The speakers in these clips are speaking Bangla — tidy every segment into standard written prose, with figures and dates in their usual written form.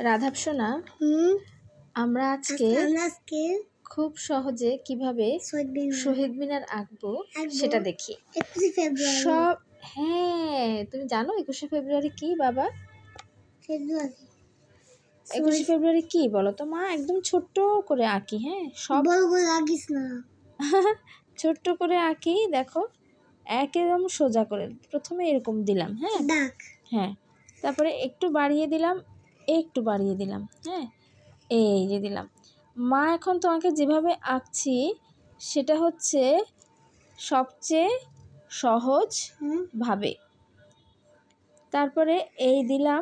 রাধাব সোনা, আমরা আজকে খুব সহজে কিভাবে শহীদ মিনার আঁকবো সেটা দেখি। সব হ্যাঁ, তুমি জানো 21শে ফেব্রুয়ারি কি বাবা? 21শে ফেব্রুয়ারি কি বলো তো মা? একদম ছোট্ট করে আঁকি। হ্যাঁ, সব আঁকিস না, ছোট্ট করে আঁকি। দেখো একদম সোজা করে প্রথমে এরকম দিলাম। হ্যাঁ হ্যাঁ, তারপরে একটু বাড়িয়ে দিলাম, একটু বাড়িয়ে দিলাম। হ্যাঁ, এই যে দিলাম। মা এখন তোমাকে যেভাবে আঁকছি সেটা হচ্ছে সবচেয়ে সহজ ভাবে। তারপরে এই দিলাম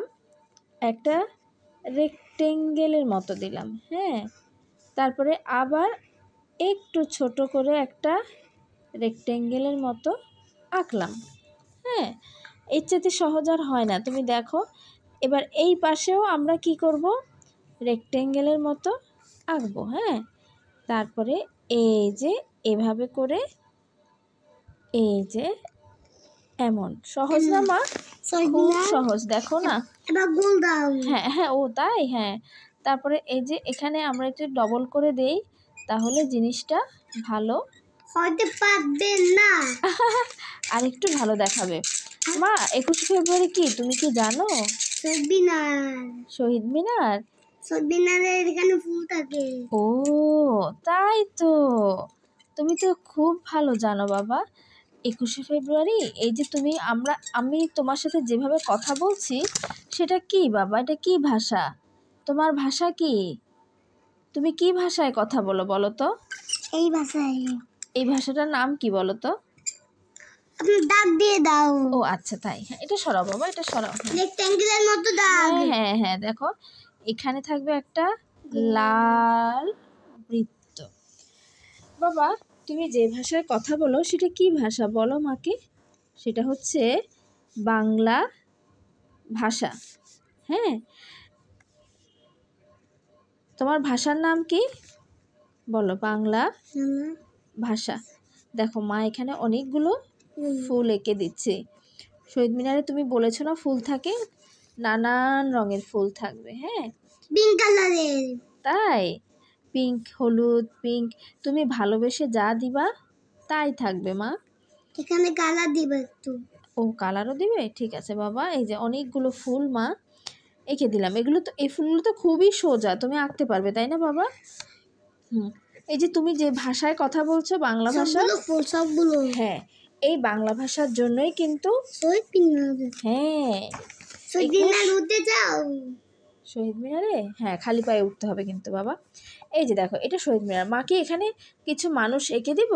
একটা রেক্টেঙ্গেলের মতো দিলাম। হ্যাঁ, তারপরে আবার একটু ছোট করে একটা রেক্টেঙ্গেলের মতো আঁকলাম। হ্যাঁ, এর চাইতে সহজ আর হয় না। তুমি দেখো এবার এই পাশেও আমরা কি করব, রেক্টেঙ্গেলের মতো আঁকবো। হ্যাঁ, তারপরে এই যে এভাবে করে, এই যে এমন। সহজ না মা? খুব সহজ, দেখো না। হ্যাঁ হ্যাঁ, ও তাই। হ্যাঁ, তারপরে এই যে এখানে আমরা একটু ডবল করে দেই, তাহলে জিনিসটা ভালো হতে পারবে না, আর একটু ভালো দেখাবে। মা 21শে ফেব্রুয়ারি কি তুমি কি জানো? শহীদ মিনার। শহীদ মিনারের এখানে ফুল থাকে। ও তাই তো, তুমি তো খুব ভালো জানো বাবা। 21শে ফেব্রুয়ারি এই যে আমি তোমার সাথে যেভাবে কথা বলছি সেটা কি বাবা? এটা কি ভাষা? তোমার ভাষা কি? তুমি কি ভাষায় কথা বলো বলো তো? এই ভাষায়। এই ভাষাটার নাম কি বলো তো? দাগ দিয়ে দাও। ও আচ্ছা তাই। হ্যাঁ, এটা সরাও বাবা, এটা সরাও। রেক্ট্যাঙ্গুলার মতো দাগ। হ্যাঁ হ্যাঁ, দেখো এখানে থাকবে একটা লাল বৃত্ত। বাবা তুমি যে ভাষায় কথা বলো সেটা কি ভাষা বলো মাকে? সেটা হচ্ছে বাংলা ভাষা। হ্যাঁ, তোমার ভাষার নাম কি বলো? বাংলা ভাষা। দেখো মা এখানে অনেকগুলো ফুল এঁকে দিচ্ছে। শহীদ মিনারে তুমি বলেছো না ফুল থাকে, নানান রঙের ফুল থাকবে। হ্যাঁ, পিঙ্ক কালারের। তাই, পিঙ্ক, হলুদ, পিঙ্ক, তুমি ভালোবেসে যা দিবা তাই থাকবে মা। এখানে কালার দিবে একটু। ও কালারও দিবে, ঠিক আছে বাবা। এই যে অনেকগুলো ফুল মা এঁকে দিলাম। এই ফুলগুলো তো খুবই সোজা, তুমি আঁকতে পারবে তাই না বাবা? এই যে তুমি যে ভাষায় কথা বলছো বাংলা ভাষা, সবগুলো। হ্যাঁ, এই বাংলা ভাষার জন্যই কিন্তু হ্যাঁ শহীদ মিনার উঠতে যাও। শহীদ মিনারে হ্যাঁ খালি পায়ে উঠতে হবে কিন্তু বাবা। এই যে দেখো এটা শহীদ মিনার। মাকে এখানে কিছু মানুষ এঁকে দিব।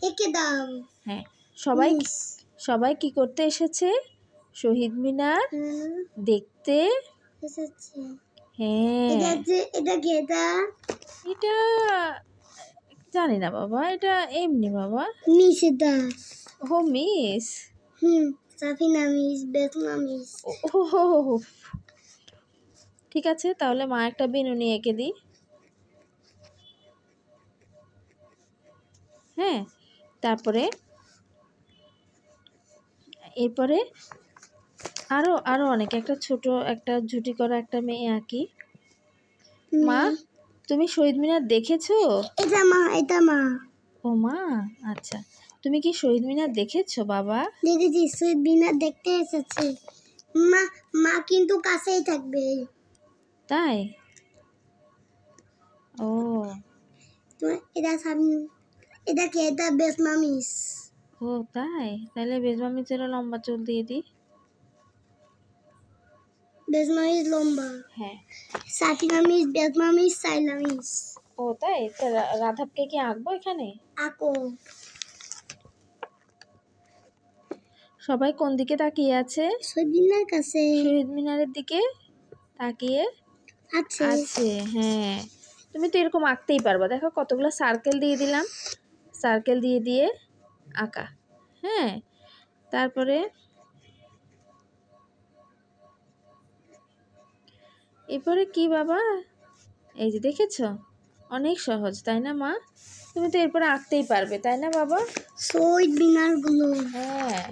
এঁকে দাও। হ্যাঁ, সবাই কি করতে এসেছে? শহীদ মিনার দেখতে এসেছে। হ্যাঁ, এটা গেদা, এটা জানি না বাবা, এটা এমনি বাবা। মিস এটা। ও মিস। সাফিনা মিস, বেতনা মিস। ও ঠিক আছে, তাহলে মা একটা বিনুনি এঁকে দিই। হ্যাঁ, তারপরে এরপরে আরো অনেক একটা ছোট একটা ঝুটি করা একটা মেয়ে আঁকি। মা তুমি শহীদ মিনার দেখেছো? এটা মা। ও মা, আচ্ছা। তুমি কি শহীদ মিনার দেখেছো বাবা? দেখেছি, শহীদ মিনার দেখতে এসেছে। মা কিন্তু কাছেই থাকবে। তাই? ও এটা কে? এটা বেসমা মিস। ও তাই, তাহলে বেজমা মিসের লম্বা চুল দিয়ে দিই। বেসমা মিস লম্বা। হ্যাঁ, সাফিনা মিস, বেসমা মিস, সাইলা মিস। ও তাই, রাধাবকে কি আঁকবো এখানে? আঁকো। সবাই কোন দিকে তাকিয়ে আছে? শহীদ মিনার কাছে। শহীদ মিনারের দিকে তাকিয়ে আছে। হ্যাঁ, তুমি তো এরকম আঁকতেই পারবা। দেখো কতগুলো সার্কেল দিয়ে দিলাম, সার্কেল দিয়ে আঁকা। হ্যাঁ, তারপরে এরপরে কি বাবা? এই যে দেখেছো, অনেক সহজ তাই না মা? তুমি তো এরপরে আঁকতেই পারবে তাই না বাবা? শহীদ মিনার গুলো। হ্যাঁ।